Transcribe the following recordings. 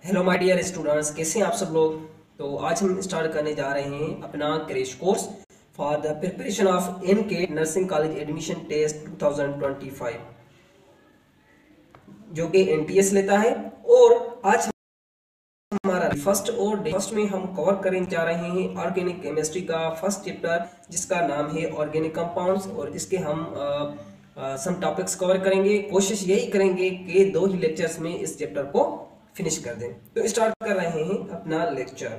Hello my dear students, कैसे हैं आप सब लोग। तो आज हम स्टार्ट करने जा रहे हैं अपना crash course for the preparation of NK nursing college admission test 2025 जो कि एनटीएस लेता है। और आज हमारा फर्स्ट में हम कवर करने जा रहे हैं ऑर्गेनिक केमिस्ट्री का फर्स्ट चैप्टर, जिसका नाम है ऑर्गेनिक कंपाउंड्स। और इसके हम सम टॉपिक्स कवर करेंगे। कोशिश यही करेंगे कि 2 ही लेक्चर्स में इस चैप्टर को फिनिश कर दें। तो स्टार्ट कर रहे हैं अपना लेक्चर।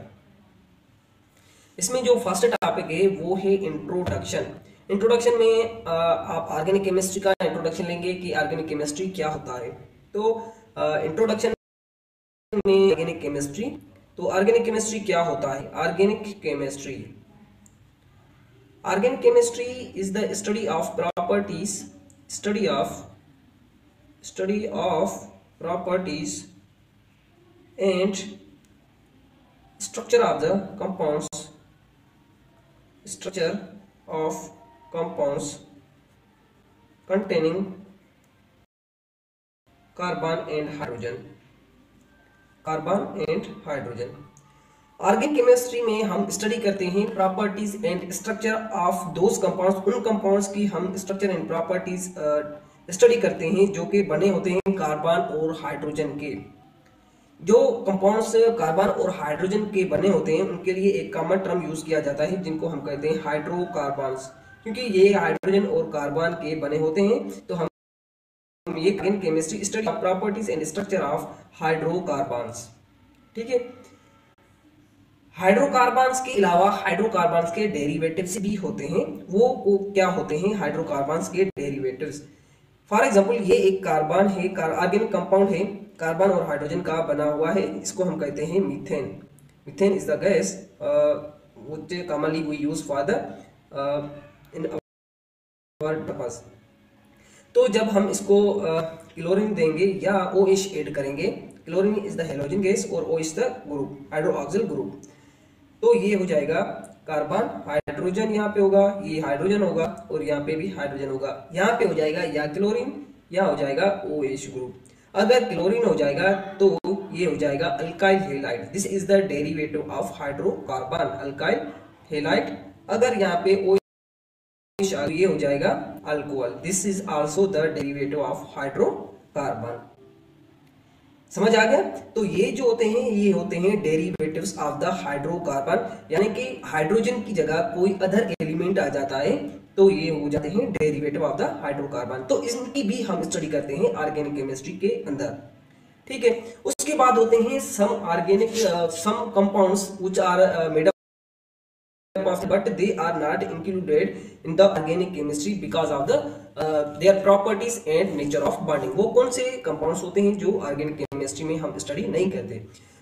इसमें जो फर्स्ट टॉपिक है वो है इंट्रोडक्शन। इंट्रोडक्शन में आप ऑर्गेनिक केमिस्ट्री का इंट्रोडक्शन लेंगे कि ऑर्गेनिक केमिस्ट्री क्या होता है। तो इंट्रोडक्शन में ऑर्गेनिक केमिस्ट्री, तो ऑर्गेनिक केमिस्ट्री क्या होता है। Organic chemistry is the study of properties and structure of compounds containing carbon and hydrogen। Organic chemistry में हम स्टडी करते हैं properties and structure of those compounds. उन कंपाउंड्स की हम स्ट्रक्चर एंड प्रॉपर्टीज स्टडी करते हैं जो कि बने होते हैं कार्बन और हाइड्रोजन के। जो कंपाउंड्स कार्बन और हाइड्रोजन के बने होते हैं उनके लिए एक कॉमन टर्म यूज किया जाता है जिनको हम कहते हैं हाइड्रोकार्बन्स। क्योंकि ये हाइड्रोजन और कार्बन के बने होते हैं तो हम ये chemistry study of properties and structure of hydrocarbons. ठीक है। हाइड्रोकार्बन्स के अलावा हाइड्रोकार्बन्स के डेरिवेटिव्स भी होते हैं। वो क्या होते हैं हाइड्रोकार्बन्स के डेरिवेटिव्स। फॉर एग्जाम्पल ये एक कार्बन है, ऑर्गेनिक कंपाउंड है, कार्बन और हाइड्रोजन का बना हुआ है। इसको हम कहते हैं methane. Methane is the gas which commonly we use for the in our purpose. तो जब हम इसको क्लोरीन देंगे या OH ऐड करेंगे, chlorine is the halogen gas और OH the group, hydroxyl group. तो ये हो जाएगा कार्बन, हाइड्रोजन यहाँ पे होगा, ये हाइड्रोजन होगा और यहाँ पे भी हाइड्रोजन होगा। यहाँ पे हो जाएगा या क्लोरीन या हो जाएगा OH ग्रुप। अगर क्लोरीन हो जाएगा तो ये हो जाएगा alkyl halide. This is the derivative of hydrocarbon, alkyl halide. अगर यहाँ पे OH ये हो जाएगा alcohol. This is also the derivative of hydrocarbon. समझ आ गया। तो ये जो होते हैं ये होते हैं डेरिवेटिव्स ऑफ द हाइड्रोकार्बन, यानी कि हाइड्रोजन की जगह कोई अदर एलिमेंट आ जाता है तो ये हो जाते हैं डेरिवेटिव ऑफ द हाइड्रोकार्बन। तो इनकी भी हम स्टडी करते हैं ऑर्गेनिक केमिस्ट्री के अंदर। ठीक है। उसके बाद होते हैं some compounds which are made but they are not included in the organic chemistry because of their properties and nature of bonding। वो कौन से कंपाउंड्स होते हैं जो ऑर्गेनिक केमिस्ट्री में हम स्टडी नहीं करते।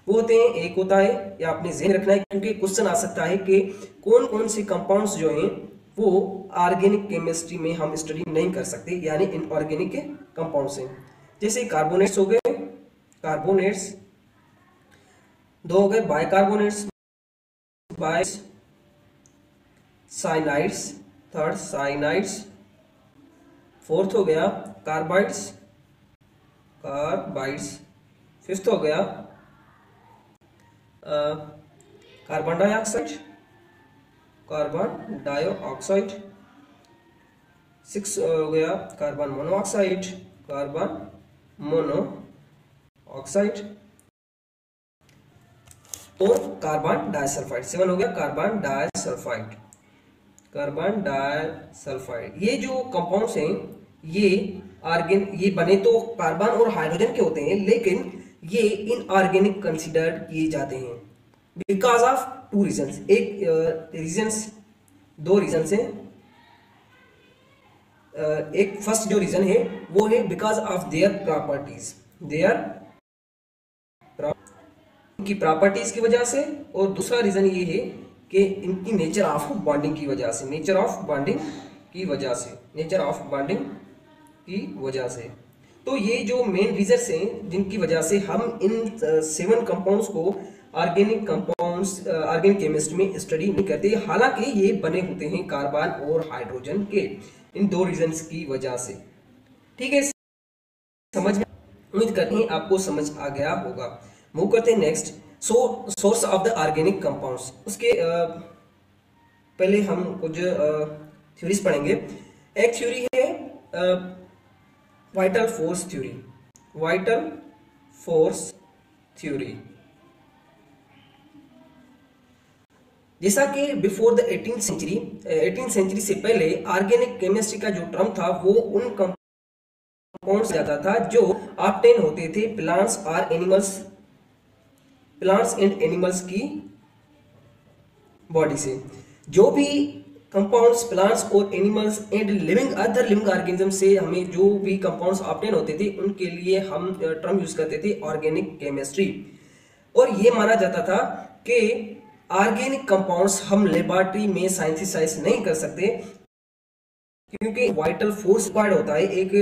वो होते हैं, एक होता है, या आपने ध्यान रखना है क्योंकि क्वेश्चन आ सकता है कि कौन कौन से कंपाउंड्स जो हैं वो ऑर्गेनिक केमिस्ट्री में हम स्टडी नहीं कर सकते, यानी इनऑर्गेनिक के कंपाउंड्स हैं। जैसे कार्बोनेट्स हो गए, कार्बोनेट्स 2 हो गए, bicarbonates, cyanides, third cyanides, fourth हो गया कार्बाइड्स, फिफ्थ हो गया कार्बन डाइऑक्साइड, 6 हो गया कार्बन मोनोऑक्साइड, और कार्बन डाइसल्फाइड। 7 हो गया कार्बन डाइसल्फाइड। ये जो कंपाउंड्स हैं ये बने तो कार्बन और हाइड्रोजन के होते हैं, लेकिन ये इनऑर्गेनिक कंसीडर्ड किए जाते हैं बिकॉज ऑफ 2 रीजंस। दो रीजंस हैं। एक फर्स्ट जो रीजन है वो है बिकॉज ऑफ देयर प्रॉपर्टीज, की प्रॉपर्टीज की वजह से, और दूसरा रीजन ये है कि इनकी नेचर ऑफ बॉन्डिंग की वजह से। तो ये जो मेन रीजंस हैं जिनकी वजह से हम इन 7 कंपाउंड्स को ऑर्गेनिक केमिस्ट्री में स्टडी नहीं करते, हालांकि ये बने होते हैं कार्बन और हाइड्रोजन के, इन 2 रीजंस की वजह से। ठीक है, समझ में, उम्मीद करते हैं आपको समझ आ गया होगा। मूव करते हैं next. Source of the organic compounds. उसके पहले हम कुछ थ्योरीज पढ़ेंगे। एक थ्योरी है vital force theory. Vital force theory, जैसा कि बिफोर द 18th सेंचुरी से पहले ऑर्गेनिक केमिस्ट्री का जो टर्म था वो उन कंपाउंड्स जाता था जो ऑब्टेन होते थे प्लांट्स एंड एनिमल्स की बॉडी से। जो भी कंपाउंड्स प्लांट्स और animals and other living organism से हमें जो भी कंपाउंड्स ऑब्टेन होते थे उनके लिए हम टर्म यूज करते थे ऑर्गेनिक केमिस्ट्री। और ये माना जाता था कि ऑर्गेनिक कंपाउंड्स हम लेबोरेटरी में सिंथेसाइज नहीं कर सकते क्योंकि वाइटल फोर्स रिक्वायर्ड होता है, एक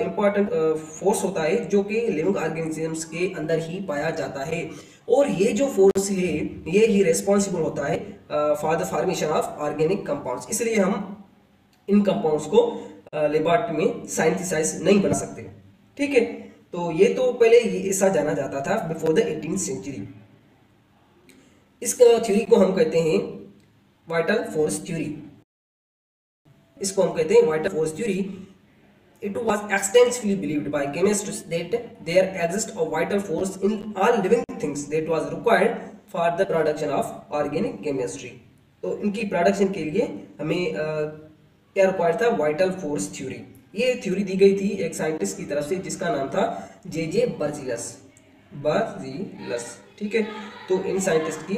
इंपॉर्टेंट फोर्स होता है जो कि लिविंग ऑर्गेनिजम्स के अंदर ही पाया जाता है। और ये जो फोर्स है ये ही रेस्पॉन्सिबल होता है for the formation of organic compounds. इसलिए हम इन कंपाउंड्स को लेबोरेटरी में सिंथेसाइज नहीं बना सकते। ठीक है, तो ये तो पहले ऐसा जाना जाता था बिफोर द 18th सेंचुरी। इस थ्योरी को हम कहते हैं वाइटल फोर्स थ्योरी। इसको हम कहते हैं vital force theory. It was extensively believed by chemists that there exists a vital force in all living things that was required for the production of organic chemistry। तो इनकी production के लिए हमें क्या रिक्वायर्ड था? Vital force theory. ये theory दी गई थी एक साइंटिस्ट की तरफ से जिसका नाम था जे बर्जीलस। ठीक है, तो इन साइंटिस्ट की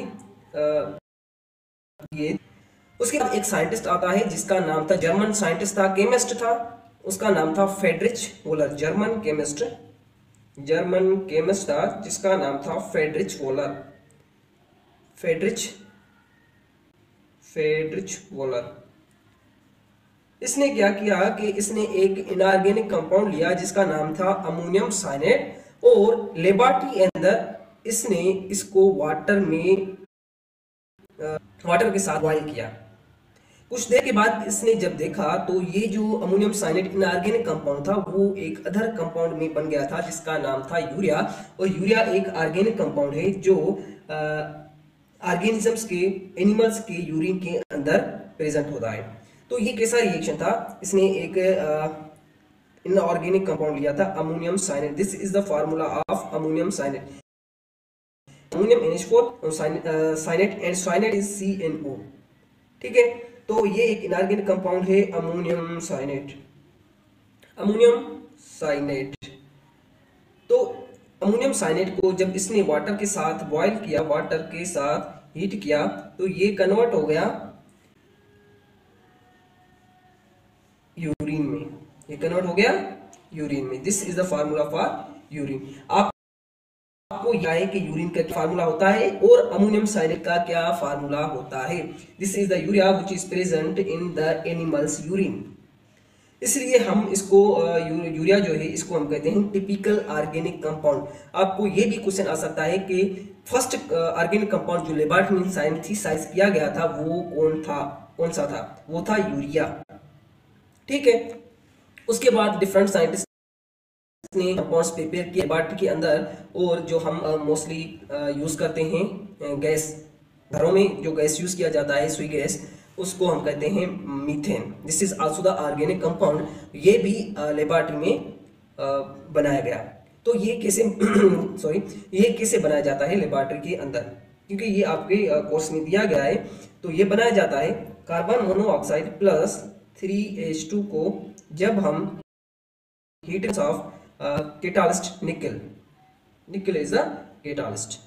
ये। उसके बाद एक साइंटिस्ट आता है जिसका नाम था, जर्मन साइंटिस्ट था, केमिस्ट था, उसका नाम था फ्रेडरिच वोलर। जर्मन केमिस्ट था जिसका नाम था फ्रेडरिच वोलर। इसने क्या किया कि इसने एक इनऑर्गेनिक कंपाउंड लिया जिसका नाम था अमोनियम साइनेट और लेबोरेटरी के अंदर इसने इसको वाटर के साथ बॉयल किया। कुछ देर के बाद इसने जब देखा तो ये जो अमोनियम साइनेट इनऑर्गेनिक कंपाउंड था वो एक अदर कंपाउंड में बन गया था जिसका नाम था यूरिया। और यूरिया एक ऑर्गेनिक कंपाउंड है जो ऑर्गेनिजम्स के, एनिमल्स के यूरिन के अंदर प्रेजेंट होता है। तो ये कैसा रिएक्शन था? इसने एक इनऑर्गेनिक कंपाउंड लिया था ammonium cyanate. This is the formula of ammonium cyanate. Ammonium NH4 cyanate and cyanate is CNO। ठीक है, तो ये एक इनऑर्गेनिक कंपाउंड है अमोनियम साइनेट। तो अमोनियम साइनेट को जब इसने वाटर के साथ बॉयल किया, वाटर के साथ हीट किया, तो ये कन्वर्ट हो गया यूरिन में। ये कन्वर्ट हो गया यूरिन में। This is the formula for urine. आपको यह है कि यूरिन का क्या फार्मूला होता है और अमोनियम साइनेट का क्या फार्मूला होता है। This is the urea which is present in the animals urine. इसलिए हम इसको यूरिया जो है इसको हम कहते हैं टिपिकल ऑर्गेनिक कंपाउंड। आपको ये भी क्वेश्चन आ सकता है कि फर्स्ट ऑर्गेनिक कंपाउंड जो लेबोरेटरी में सिंथेसाइज किया गया था वो कौन सा था? वो था यूरिया। ठीक है, उसके बाद डिफरेंट साइंटिस्ट ने कंपाउंड्स प्रिपेयर किए लेबोरेटरी के अंदर। और जो हम मोस्टली यूज करते हैं गैस, घरों में जो गैस यूज किया जाता है सुई गैस, उसको हम कहते हैं methane. This is also the organic compound. ये भी लेबोरेटरी में बनाया गया। तो ये कैसे ये कैसे बनाया जाता है लेबोरेटरी के अंदर, क्योंकि ये आपके कोर्स में दिया गया है। तो ये बनाया जाता है कार्बन मोनोऑक्साइड प्लस 3H2 को जब हम हीट ऑफ कैटालिस्ट निकल इज द कैटालिस्ट,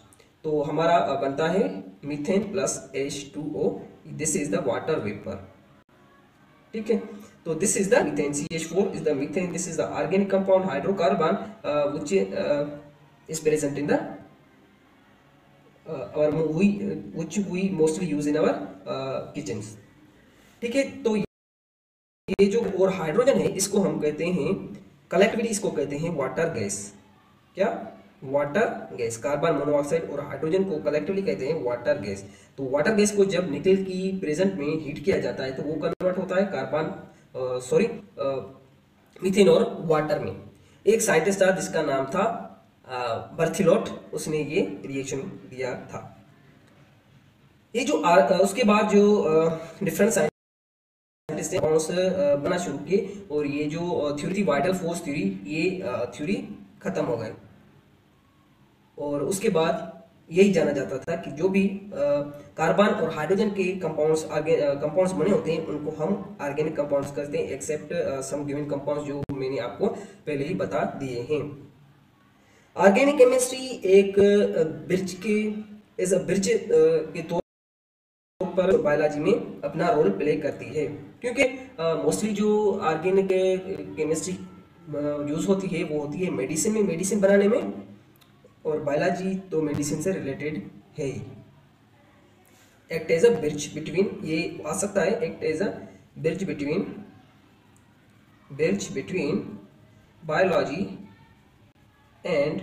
तो हमारा बनता है methane plus H2O। This is the water vapour. ठीक है, तो this is the methane. CH4 is the methane. This is the organic compound hydrocarbon which is present in the which we mostly use in our kitchens। ठीक है, तो ये जो और hydrogen है इसको हम कहते हैं कलेक्टिवली, इसको कहते हैं वाटर गैस। क्या? Water gas. कार्बन मोनोऑक्साइड और हाइड्रोजन को कलेक्टिवली कहते हैं वाटर गैस। तो वाटर गैस को जब निकल की प्रेजेंट में हीट किया जाता है तो वो कन्वर्ट होता है मीथेन और वाटर में। एक साइंटिस्ट था जिसका नाम था बर्थिलोट, उसने ये रिएक्शन दिया था। ये जो उसके बाद जो डिफरेंट साइंटिस्ट ने कंपाउंड्स बनाना शुरू किए और ये जो थ्योरी थी वाइटल फोर्स थ्योरी, ये थ्योरी खत्म हो गई। और उसके बाद यही जाना जाता था कि जो भी कार्बन और हाइड्रोजन के कंपाउंड्स बने होते हैं उनको हम ऑर्गेनिक कंपाउंड्स कहते हैं, एक्सेप्ट सम गिवन कंपाउंड्स जो मैंने आपको पहले ही बता दिए हैं। ऑर्गेनिक केमिस्ट्री एक ब्रिज के तौर पर बायोलॉजी में अपना रोल प्ले करती है, क्योंकि मोस्टली जो ऑर्गेनिक केमिस्ट्री यूज होती है वो होती है मेडिसिन बनाने में, और बायोलॉजी तो मेडिसिन से रिलेटेड है ही। Act as a bridge between, ये आ सकता है, act as a bridge between biology and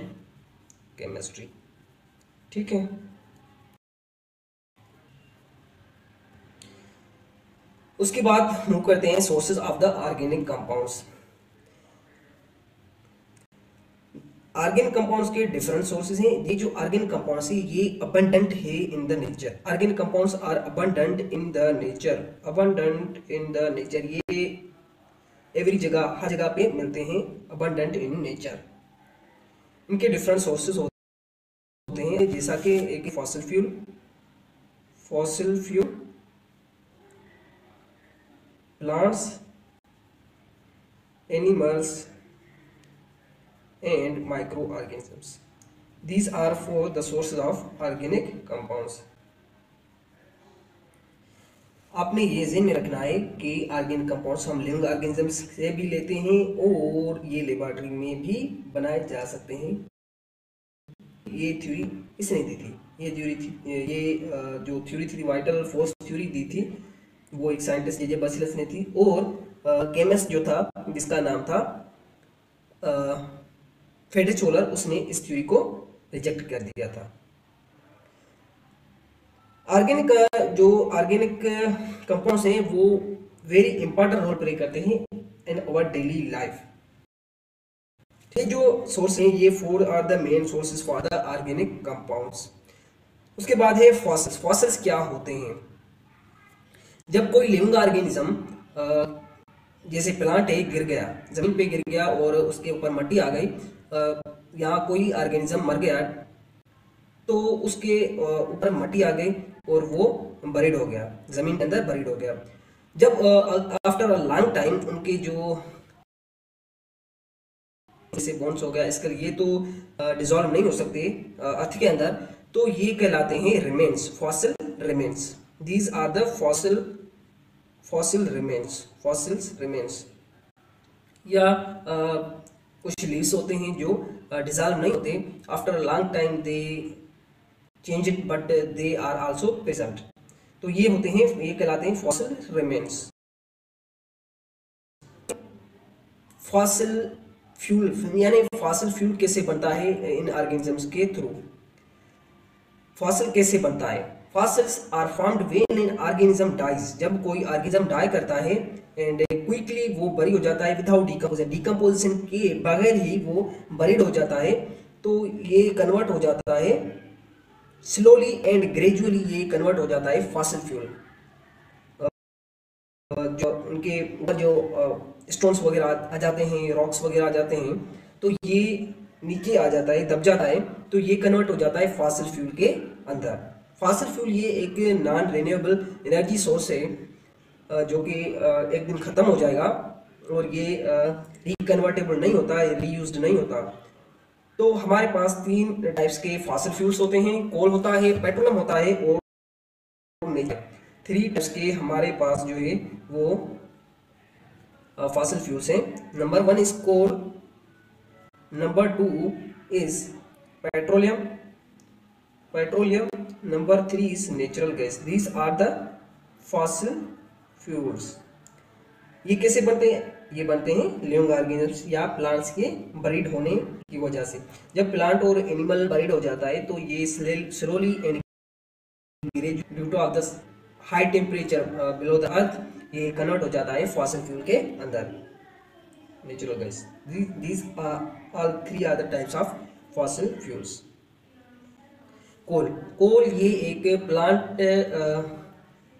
chemistry. ठीक है। उसके बाद मूव करते हैं sources of the organic compounds. Organic compounds के डिफरेंट सोर्सेज हैं। ये जो ऑर्गेनिक कंपाउंड्स है ये अबंडेंट है in the nature. Organic compounds are abundant in the nature, ये एवरी जगह, हर जगह पे मिलते हैं, अबंडेंट इन नेचर। इनके डिफरेंट सोर्सेज होते हैं, जैसा कि एक fossil fuel, plants, animals and microorganisms. These are for the sources of organic compounds. आपने ये ज़हन में रखना है कि ऑर्गेनिक कंपाउंड्स हम लिविंग ऑर्गेनिजम्स से भी लेते हैं और ये लेबोरेटरी में भी बनाए जा सकते हैं। ये थ्योरी इसने दी थी, ये जो थ्योरी थी वाइटल फोर्स थ्योरी दी थी, वो एक साइंटिस्ट जे बसिलस ने थी, और केमिस्ट जो था जिसका नाम था फ्रेडरिक सोलर, उसने इस थ्योरी को रिजेक्ट कर दिया था। ऑर्गेनिक कंपाउंड्स हैं वो वेरी इंपॉर्टेंट रोल प्ले करते हैं इन आवर डेली लाइफ। ये जो सोर्स हैं ये 4 are the main sources for the organic compounds. उसके बाद है फॉसिल्स। फॉसिल्स क्या होते हैं? जब कोई लिविंग ऑर्गेनिज्म जैसे प्लांट है गिर गया, जमीन पे गिर गया और उसके ऊपर मिट्टी आ गई, यहाँ कोई ऑर्गेनिज्म मर गया तो उसके ऊपर मिट्टी आ गई और वो बरीड हो गया, जमीन के अंदर बरीड हो गया। जब आफ्टर अ लॉन्ग टाइम उनके जो जैसे बोन्स हो गया, इसके लिए तो डिसॉल्व नहीं हो सकते अर्थ के अंदर, तो ये कहलाते हैं remains, fossil remains. These are the fossil remains. या कुछ लीव्स होते हैं जो डिसॉल्व नहीं होते, after a long time they change it but they are also present, तो ये होते हैं, ये कहलाते हैं फॉसिल रिमेन्स। फॉसिल फ्यूल, यानी फॉसिल फ्यूल कैसे बनता है इन ऑर्गेनिजम्स के थ्रू? फॉसिल कैसे बनता है? Fossils are formed when an organism dies. जब कोई ऑर्गेनिज्म डाई करता है एंड क्विकली वो बरी हो जाता है विदाउट डिकम्पोजिशन के बगैर ही वो बरीड हो जाता है, तो ये कन्वर्ट हो जाता है स्लोली एंड ग्रेजुअली, ये कन्वर्ट हो जाता है फॉसिल फ्यूल। जो उनके ऊपर जो स्टोन्स वगैरह आ जाते हैं, रॉक्स वगैरह आ जाते हैं, तो ये नीचे आ जाता है, दब जाता है, तो ये कन्वर्ट हो जाता है फॉसिल फ्यूल के अंदर। फॉसिल फ्यूल ये एक नॉन रिन्यूएबल एनर्जी सोर्स है जो कि एक दिन ख़त्म हो जाएगा और ये रिकन्वर्टेबल नहीं होता है, रीयूज्ड नहीं होता। तो हमारे पास 3 टाइप्स के फॉसिल फ्यूल्स होते हैं, कोल होता है, पेट्रोलियम होता है और नेचर। 3 टाइप्स के हमारे पास जो है वो फॉसिल फ्यूल्स हैं। Number 1 is coal, number 2 is petroleum, number 3 is natural gas. These are the fossil fuels. ये कैसे बनते हैं? ये बनते हैं लिविंग ऑर्गेनिजम्स या प्लांट्स के बरीड होने की वजह से। जब प्लांट और एनिमल बरीड हो जाता है तो ये slowly and due to of the high temperature below the earth, ये कन्वर्ट हो जाता है फॉसिल फ्यूल के अंदर, natural gas. These all 3 are the types of fossil fuels. Coal coal ये एक प्लांट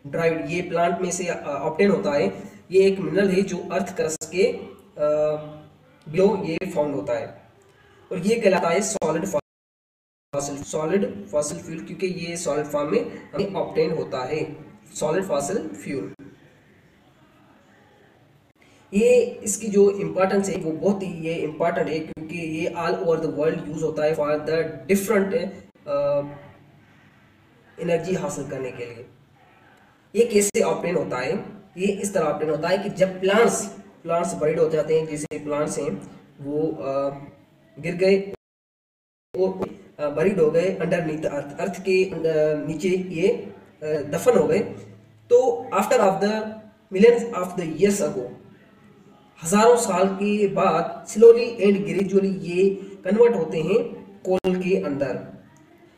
ड्राइव, ये प्लांट में से ऑब्टेन होता है। ये एक मिनरल है जो अर्थ क्रस्ट के बिलो ये फाउंड होता है और ये कहलाता है सॉलिड फॉसिल फ्यूल, क्योंकि ये सॉलिड फॉर्म में हमें ऑब्टेन होता है सॉलिड फॉसिल फ्यूल। ये इसकी जो इम्पोर्टेंस है वो बहुत ही ये इम्पोर्टेंट है, क्योंकि ये all over the world use होता है फॉर द डिफरेंट एनर्जी हासिल करने के लिए। ये कैसे ऑब्टेन होता है? ये इस तरह ऑब्टेन होता है कि जब प्लांट्स बरीड हो जाते हैं, जैसे प्लांट्स हैं वो गिर गए और बरीड हो गए अंडरनीथ अर्थ के नीचे ये दफन हो गए, तो after of the millions of the years ago, हजारों साल के बाद स्लोली एंड ग्रेजुअली ये कन्वर्ट होते हैं कोल के अंडर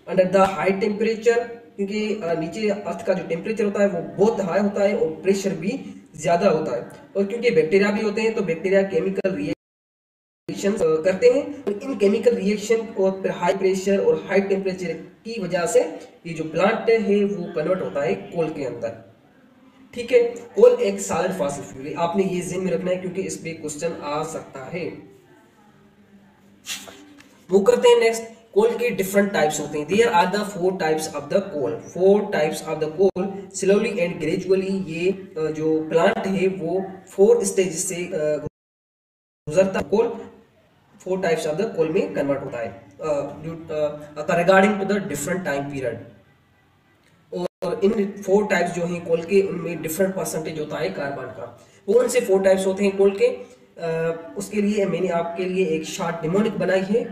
द हाई टेम्परेचर, क्योंकि नीचे अर्थ का जो टेम्परेचर होता है वो बहुत हाई होता है और प्रेशर भी ज्यादा होता है, और क्योंकि बैक्टीरिया भी होते हैं तो बैक्टीरिया केमिकल रिएक्शन करते हैं, तो इन केमिकल रिएक्शन और हाई प्रेशर और हाई टेम्परेचर की वजह से ये जो प्लांट है वो कन्वर्ट होता है कोल के अंदर। ठीक है, कोल एक सॉलिड फॉसिल फ्यूल है, आपने ये ज़हन में रखना है क्योंकि इस पे क्वेश्चन आ सकता है। वो करते हैं नेक्स्ट, कोल के डिफरेंट टाइप्स होते हैं। There are the 4 types of the coal. 4 types of the coal slowly and gradually, ये जो प्लांट है वो 4 स्टेज से गुजरता है। Coal 4 types of the coal में कन्वर्ट होता है regarding to the different time period, और इन 4 टाइप्स जो हैं कोल के उनमें डिफरेंट परसेंटेज होता है कार्बन का। वो उनसे 4 टाइप्स होते हैं कोल के। उसके लिए मैंने आपके लिए एक शॉर्ट निमोनिक बनाई है,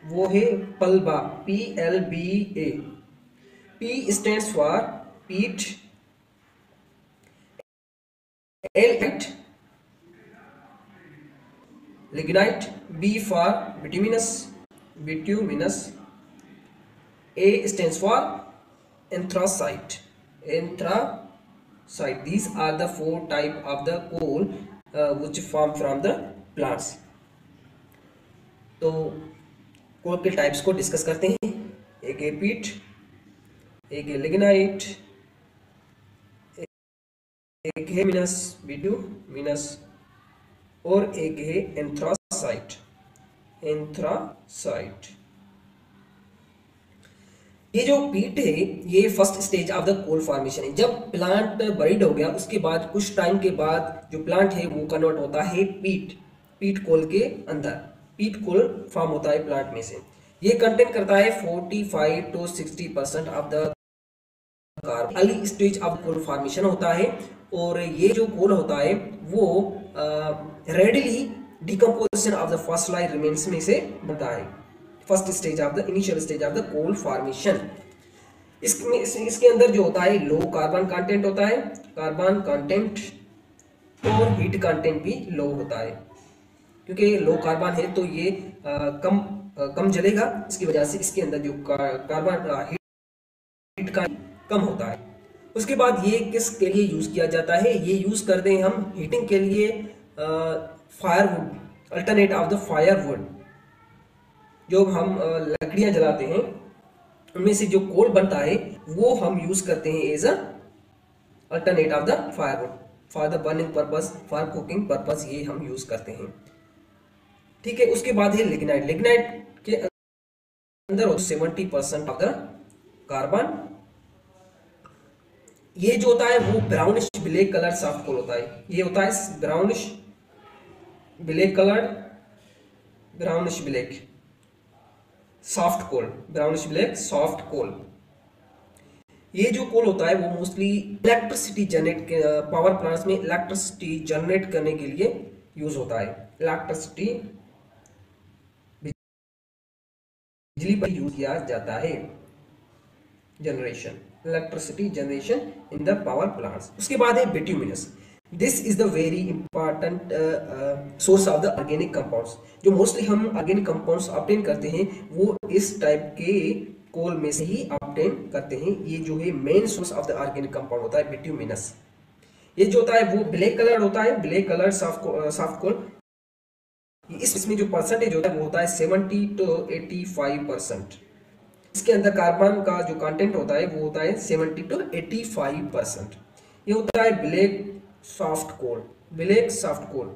वो है पल्बा, PLBA। P स्टैंड्स फॉर पीट, L lignite, B for bituminous, A stands for anthracite. These are the 4 type of the coal which form from the plants. तो कोल के टाइप्स को डिस्कस करते हैं। एक है पीट, एक है लिग्नाइट, एक है बिट्यूमिनस और एक है एंथ्रासाइट। ये जो पीट है ये first stage of the coal formation है। जब प्लांट बरीड हो गया उसके बाद कुछ टाइम के बाद जो प्लांट है वो कन्वर्ट होता है पीट कोल के अंदर। पीट कोल फॉर्म होता है प्लांट में से। ये कंटेंट करता है 45 to 60% of the carbon. Early stage of coal formation होता है, और ये जो कोल होता है वो readily decomposition of the phosphoryl remains में से बनता है। First stage of the initial stage of the coal formation. इसके अंदर जो होता है लो कार्बन कंटेंट होता है, कार्बन कंटेंट, और हीट कंटेंट भी लो होता है। क्योंकि लो कार्बन है तो ये कम जलेगा, इसकी वजह से इसके अंदर जो कार्बन हीट का कम होता है। उसके बाद ये किस के लिए यूज किया जाता है? ये यूज करते हैं हम हीटिंग के लिए firewood, alternate of the firewood. जो हम लकड़ियां जलाते हैं उनमें से जो कोल बनता है वो हम यूज करते हैं as a alternate of the firewood for the burning purpose, for cooking purpose, ये हम यूज करते हैं। ठीक है, उसके बाद है लिग्नाइट। लिग्नाइट के अंदर 70% ऑफ द कार्बन। ये जो होता है वो brownish black colour soft coal होता है। ये होता है brownish black colour, brownish black soft coal, brownish black soft coal. ये जो कोल होता है वो mostly electricity generate, power plants में इलेक्ट्रिसिटी जनरेट करने के लिए यूज होता है। इलेक्ट्रिसिटी, बिजली पर यूज किया जाता है, generation, electricity generation in the power plants. उसके बाद है bituminous. This is the very important source of the organic compounds. जो मोस्टली हम ऑर्गेनिक कंपाउंड्स ऑब्टेन करते हैं वो इस टाइप के कोल में से ही ऑब्टेन करते हैं। ये जो है main source of the organic compound होता है बिट्यूमिनस। ये जो होता है वो ब्लैक कलर होता है, ब्लैक कलर सॉफ्ट कोल। इसमें जो परसेंटेज होता है वो होता है 70 to 85%। इसके अंदर कार्बन का जो कंटेंट होता है वो होता है 70 to 85%। ये होता है ब्लैक सॉफ्ट कोल, ब्लैक सॉफ्ट कोल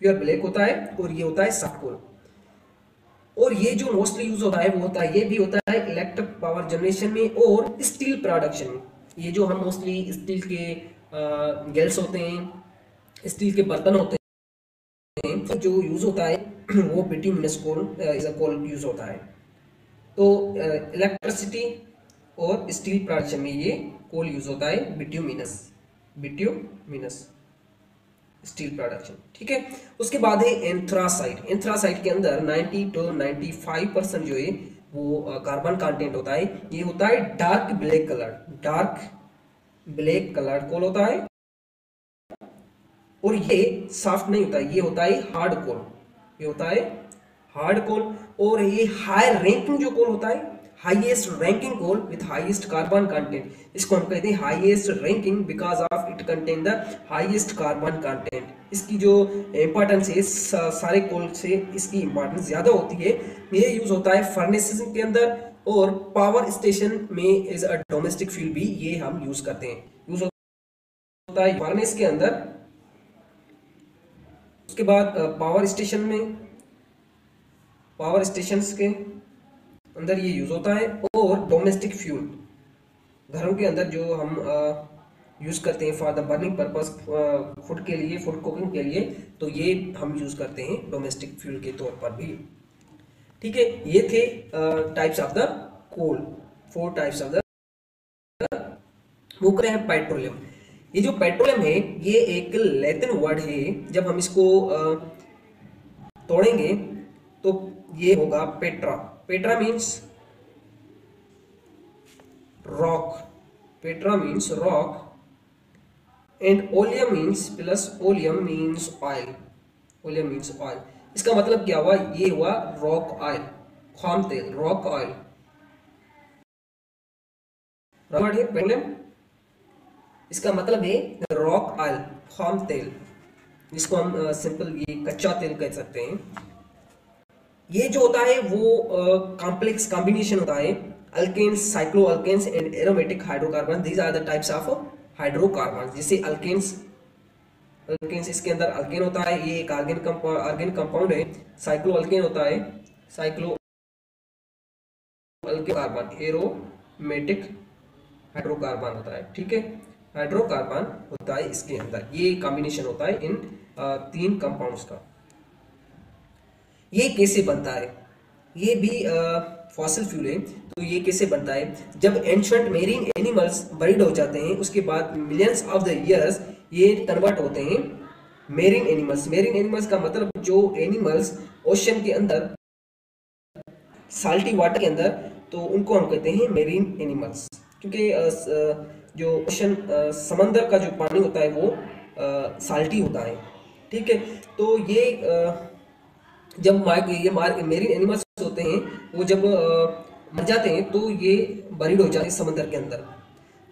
प्योर ब्लैक होता है, और ये होता है सॉफ्ट कोल। और ये जो मोस्टली यूज होता है वो होता है, ये भी होता है इलेक्ट्रिक पावर जनरेशन में और स्टील प्रोडक्शन में। ये जो हम मोस्टली स्टील के गैल्स होते हैं, स्टील के बर्तन होते हैं, तो जो यूज होता है वो bituminous coal is a coal use होता है। तो इलेक्ट्रिसिटी और स्टील प्रोडक्शन में ये कोल यूज होता है, बिट्यूमिनस, बिट्यूमिनस स्टील प्रोडक्शन। ठीक है, उसके बाद है एंथ्रासाइट। एंथ्रासाइट के अंदर 90 to 95% जो है वो कार्बन कंटेंट होता है। ये होता है dark black colour, dark black colour coal होता है, और ये सॉफ्ट नहीं होता है, ये होता है हार्ड कोल, ये होता है हार्ड कोल। और ये हाई रैंकिंग जो कोल होता है, highest ranking coal with highest carbon content, इसको हम कहते हैं highest ranking because of it contain the highest carbon content. इसकी जो इंपॉर्टेंस है सारे कोल से इसकी इंपॉर्टेंस ज्यादा होती है। ये यूज होता है फर्नेसेस के अंदर और पावर स्टेशन में एज अ डोमेस्टिक फ्यूल भी ये हम यूज करते हैं, यूज होता है फर्नेस के अंदर। उसके बाद पावर स्टेशन में, पावर स्टेशंस के अंदर ये यूज होता है, और डोमेस्टिक फ्यूल घरों के अंदर जो हम यूज करते हैं for the burning purpose, food के लिए, फूड कुकिंग के लिए, तो ये हम यूज करते हैं डोमेस्टिक फ्यूल के तौर पर भी। ठीक है, ये थे types of the coal, 4 types of the. वो करें हैं पेट्रोलियम। ये जो पेट्रोलियम है ये एक लैटिन वर्ड है, जब हम इसको तोड़ेंगे तो ये होगा Petra. Petra means rock, Petra means rock, and oleum means, plus oleum means oil, oleum means oil. इसका मतलब क्या हुआ, ये हुआ रॉक ऑयल, खाम तेल, रॉक ऑयल वर्ड है पेट्रोलियम, इसका मतलब है रॉक ऑयल, खाम तेल, जिसको हम सिंपल ये कच्चा तेल कह सकते हैं। ये जो होता है वो कॉम्प्लेक्स कॉम्बिनेशन होता है alkanes, cyclo alkanes and aromatic hydrocarbon. These are the types of hydrocarbon. जैसे अल्केन्स, अल्केन्स इसके अंदर अल्केन होता है, ये एक आर्गेन कंपाउंड है। साइक्लो अल्केन होता है, cyclo alkane carbon, aromatic hydrocarbon होता है। ठीक है, हाइड्रोकार्बन होता है इसके अंदर, ये कॉम्बिनेशन होता है इन 3 कंपाउंड्स का। ये कैसे बनता है, ये भी फॉसिल फ्यूल है। तो ये कैसे बनता है, जब एंशिएंट मेरीन एनिमल्स बरीड हो जाते हैं उसके बाद मिलियंस ऑफ द इयर्स ये कन्वर्ट होते हैं मेरीन एनिमल्स। मेरीन एनिमल्स का मतलब जो एनिमल्स ओशन के अंदर, साल्टी वाटर के अंदर, तो उनको हम कहते हैं मेरीन एनिमल्स। क्योंकि जो ओशन समंदर का जो पानी होता है वो साल्टी होता है। ठीक है, तो ये जब ये मेरीन एनिमल्स होते हैं वो जब मर जाते हैं तो ये बरीड हो जाते हैं समंदर के अंदर।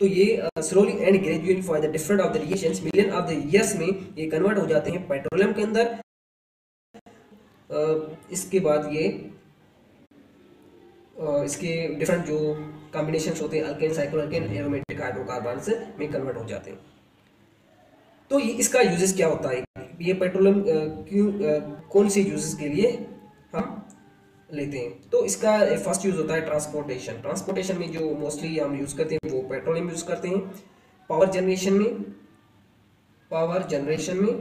तो ये slowly and gradually for the different of the reactions million of the years में ये कन्वर्ट हो जाते हैं पेट्रोलियम के अंदर। इसके बाद ये इसके डिफरेंट जो कॉम्बिनेशंस होते हैं alkane, cyclo alkane, aromatic hydrocarbons में कन्वर्ट हो जाते हैं। तो ये इसका यूजेस क्या होता है, ये पेट्रोलियम कौन से यूजेस के लिए हम लेते हैं। तो इसका फर्स्ट यूज होता है ट्रांसपोर्टेशन। ट्रांसपोर्टेशन में जो मोस्टली हम यूज करते हैं वो पेट्रोलियम यूज करते हैं। पावर जनरेशन में, पावर जनरेशन में,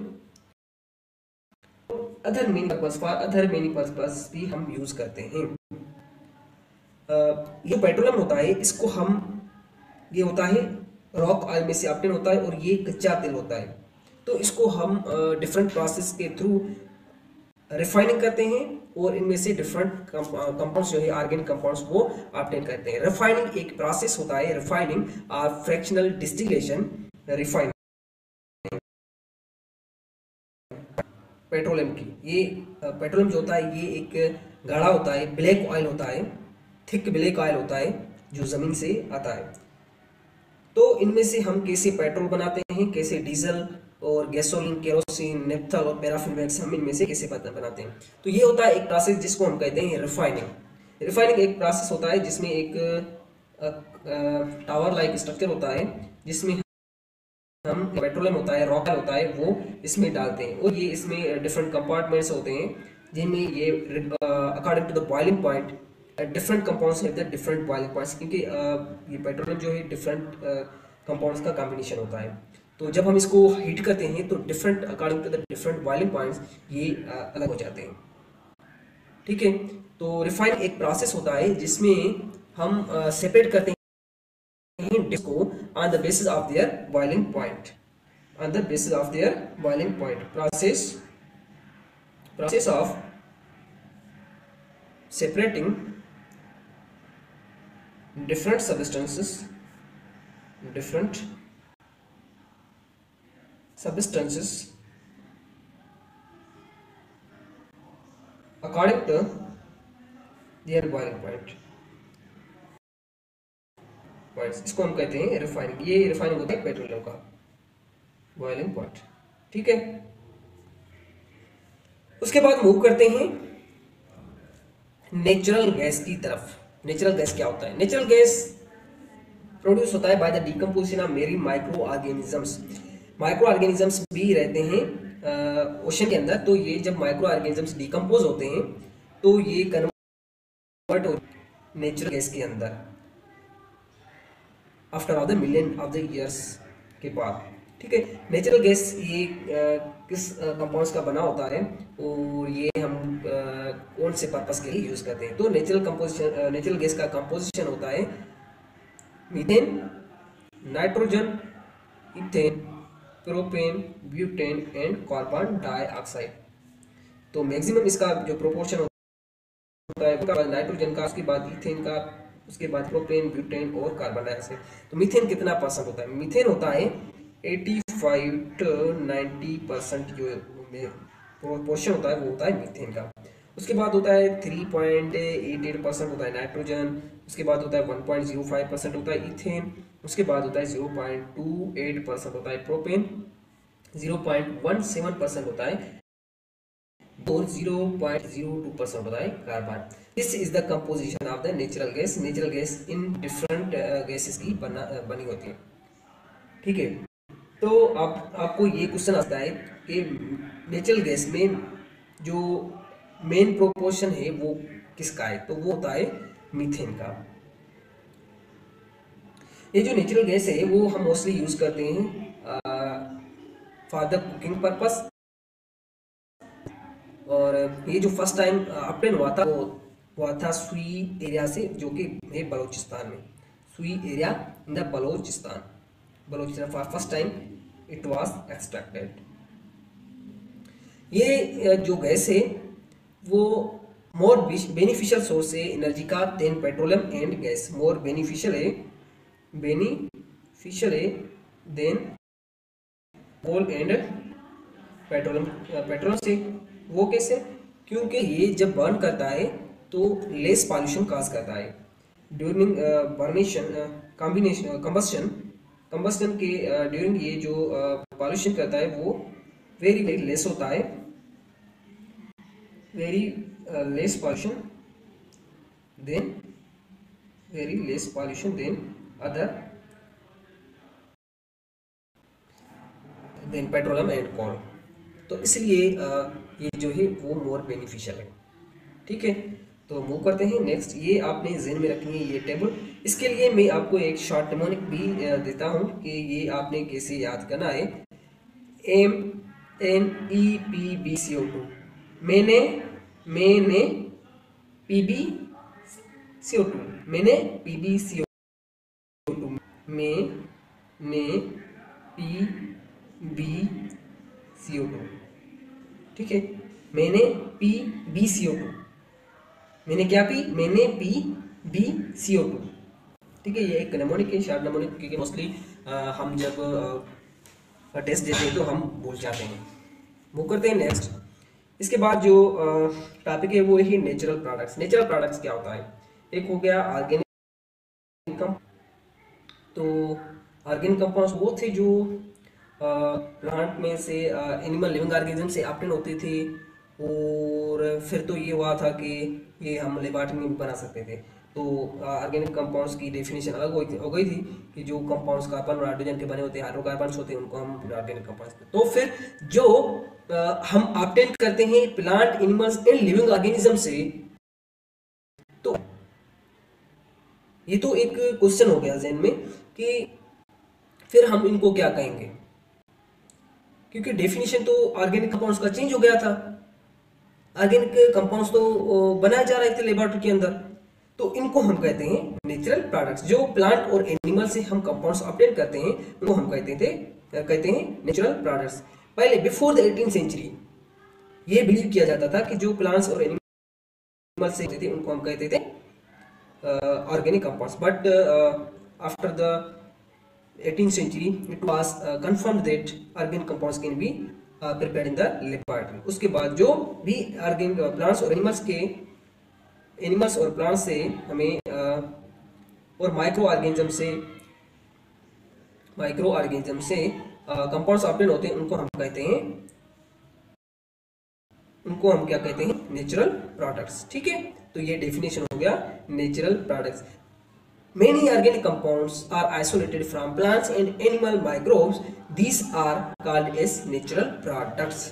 other many purpose, for other many purpose भी हम यूज करते हैं। ये पेट्रोलियम होता है इसको हम, ये होता है रॉक ऑयल में से ऑब्टेन होता है और ये कच्चा तेल होता है। तो इसको हम डिफरेंट प्रोसेस के थ्रू रिफाइनिंग करते हैं और इनमें से डिफरेंट कंपाउंड्स जो है ऑर्गेनिक कंपाउंड्स वो ऑब्टेन करते हैं। रिफाइनिंग एक प्रोसेस होता है, रिफाइनिंग और फ्रैक्शनल डिस्टिलेशन। रिफाइनिंग पेट्रोलियम की, ये पेट्रोलियम जो होता है ये एक गाढ़ा होता है, ब्लैक ऑयल होता है, थिक ब्लैक ऑयल होता है जो जमीन से आता है। तो इनमें से हम कैसे पेट्रोल बनाते हैं, कैसे डीजल और गैसोलीन, केरोसिन, नेप्थल और पैराफिन वैक्स हम इनमें से कैसे बनाते हैं। तो ये होता है एक प्रोसेस जिसको हम कहते हैं रिफाइनिंग। रिफाइनिंग एक प्रोसेस होता है जिसमें एक टावर लाइक स्ट्रक्चर होता है, जिसमें हम पेट्रोलियम होता है, रॉक होता है, वो इसमें डालते हैं और ये इसमें डिफरेंट कंपार्टमेंट्स होते हैं जिनमें ये according to the boiling point different compounds have the different boiling points, क्योंकि ये पेट्रोलियम जो है डिफरेंट कंपाउंड्स का कॉम्बिनेशन होता है। तो जब हम इसको हीट करते हैं तो different according to the different boiling points ये अलग हो जाते हैं। ठीक है, तो रिफाइन एक प्रोसेस होता है जिसमें हम सेपरेट करते हैं को on the basis of their boiling point, on the basis of their boiling point process of separating different substances according to their boiling point। इसको हम कहते हैं रिफाइनिंग। ये रिफाइनिंग होता है पेट्रोलियम का बॉइलिंग पॉइंट। ठीक है, उसके बाद मूव करते हैं नेचुरल गैस की तरफ। नेचुरल गैस क्या होता है? नेचुरल गैस प्रोड्यूस होता है by the decomposition of marine micro organisms. Micro organisms भी रहते हैं ओशन के अंदर, तो ये जब माइक्रो ऑर्गेनिजम्स डिकम्पोज होते हैं तो ये कन्वर्ट हो नेचुरल गैस के अंदर after of the million of the years के बाद। ठीक है, नेचुरल गैस ये किस कंपाउंड्स का बना होता है और ये हम कौन से पर्पस के लिए यूज करते हैं? तो नेचुरल गैस का कंपोजिशन होता है methane, nitrogen, ethane, propane, butane and carbon dioxide. तो मैक्सिमम इसका जो प्रोपोर्शन होता है नाइट्रोजन का, उसके बाद इथेन का, उसके बाद प्रोपेन, ब्यूटेन और कार्बन डाइऑक्साइड। तो मीथेन कितना परसेंट होता है? मीथेन होता है 85 to 90% जो प्रोपोर्शन होता है वो होता है मीथेन का। उसके बाद होता है 3.88% होता है नाइट्रोजन, उसके बाद होता है 1.05% होता है इथेन, उसके बाद होता है 0.28% होता है प्रोपेन, 0.17% होता है और 0.02% होता है carbon. This is the composition of the natural gas. Natural gas in different gases की बनी होती है। ठीक है, तो आपको ये क्वेश्चन आता है कि नेचुरल गैस में जो मेन प्रोपोर्शन है वो किसका है? तो वो होता है मीथेन का। ये जो नेचुरल गैस है वो हम मोस्टली यूज करते हैं फॉर द कुकिंग पर्पस। और ये जो फर्स्ट टाइम अपडेट हुआ था वो हुआ था सुई एरिया से, जो कि है बलोचिस्तान में। Sui area in the Balochistan for first time it was extracted. ये जो गैस है वो मोर बेनिफिशियल सोर्स है एनर्जी का than petroleum and gas. More beneficial है देन कोल एंड पेट्रोलियम से। वो कैसे? क्योंकि ये जब बर्न करता है तो लेस पॉल्यूशन काज करता है। ड्यूरिंग कंबस्टन के ड्यूरिंग ये जो पॉल्यूशन करता है वो वेरी वेरी लेस होता है, very less pollution than petroleum and coal. तो इसलिए ये जो है वो मोर बेनिफिशियल है। ठीक है, तो मूव करते हैं नेक्स्ट। ये आपने ज़हन में रखनी है ये टेबल। इसके लिए मैं आपको एक शॉर्ट निमोनिक भी देता हूँ कि ये आपने कैसे याद करना है। MEPbCO2 मैंने PbCO2 मैंने PbCO2 PbCO2। ठीक है, मैंने PbCO2 मैंने क्या पी? मैंने PbCO2। ठीक है, ये एक निमोनिक है, शॉर्ट निमोनिक, क्योंकि मोस्टली हम जब टेस्ट देते हैं तो हम भूल जाते हैं। मूव करते हैं नेक्स्ट। इसके बाद जो टॉपिक है वो है नेचुरल प्रोडक्ट्स। नेचुरल प्रोडक्ट्स क्या होता है? एक हो गया ऑर्गेनिक। तो ऑर्गेनिक कंपाउंड्स वो थे जो प्लांट में से एनिमल लिविंग ऑर्गेनिज्म से ऑब्टेन होते थे, और फिर तो ये हुआ था कि ये हम लेबोरेटरी में बना सकते थे। तो ऑर्गेनिक कंपाउंड्स की डेफिनेशन अलग हो गई थी कि जो कंपाउंड्स कार्बन और हाइड्रोजन के बने होते हैं, हाइड्रोकार्बन्स होते हैं, उनको हम ऑर्गेनिक कंपाउंड्स। तो फिर जो हम ऑब्टेन करते हैं plant animals and living organism से, तो ये तो एक क्वेश्चन हो गया जहन में कि फिर हम इनको क्या कहेंगे, क्योंकि डेफिनेशन तो ऑर्गेनिक कंपाउंड्स का चेंज हो गया था। ऑर्गेनिक कंपाउंड्स तो बनाए जा रहे थे लेबोरेटरी के अंदर, तो इनको हम कहते हैं नेचुरल प्रोडक्ट्स। जो प्लांट और एनिमल से हम कंपाउंड्स ऑब्टेन करते हैं उनको हम कहते हैं नेचुरल प्रोडक्ट्स। पहले बिफोर द 18th सेंचुरी ये बिलीव किया जाता था कि जो प्लांट्स और एनिमल से होते थे उनको हम कहते थे organic compounds, but after the 18th century it was confirmed that organic compounds can be prepared in the laboratory। उसके बाद जो भी ऑर्गेनिक प्लांट्स और एनिमल्स और प्लांट्स से हमें और माइक्रो ऑर्गेनिज्म से कंपाउंड्स ऑब्टेन होते हैं उनको हम क्या कहते हैं नेचुरल प्रोडक्ट्स। ठीक है, तो ये डेफिनेशन हो गया natural products. Many organic compounds are isolated from plants and animal microbes. These are called as natural products.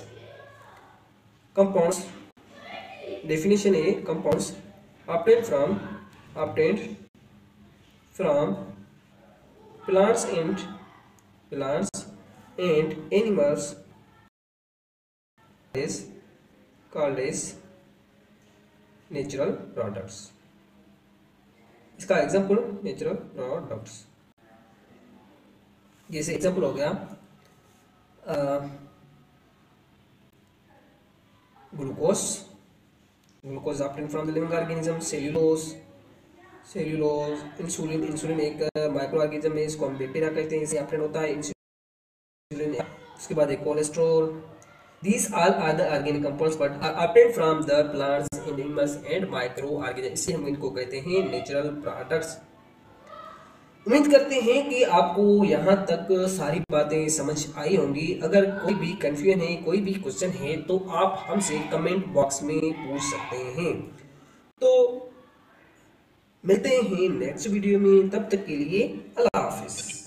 Compounds definition A: compounds obtained from plants and animals is called as natural products। इसका example natural products, जैसे example हो गया glucose obtain from the living organism. Cellulose, insulin एक micro organism है, इसको हम bacteria कहते हैं, इसे ऑब्टेन होता है इंसुलिन। उसके बाद एक cholesterol. These all are the organic compounds but are obtained from the plants, animals and microorganisms। इससे हम इनको कहते हैं नेचुरल प्रोडक्ट्स। उम्मीद करते हैं कि आपको यहाँ तक सारी बातें समझ आई होंगी। अगर कोई भी कंफ्यूजन है, कोई भी क्वेश्चन है, तो आप हमसे कमेंट बॉक्स में पूछ सकते हैं। तो मिलते हैं नेक्स्ट वीडियो में, तब तक के लिए अल्लाह हाफिज।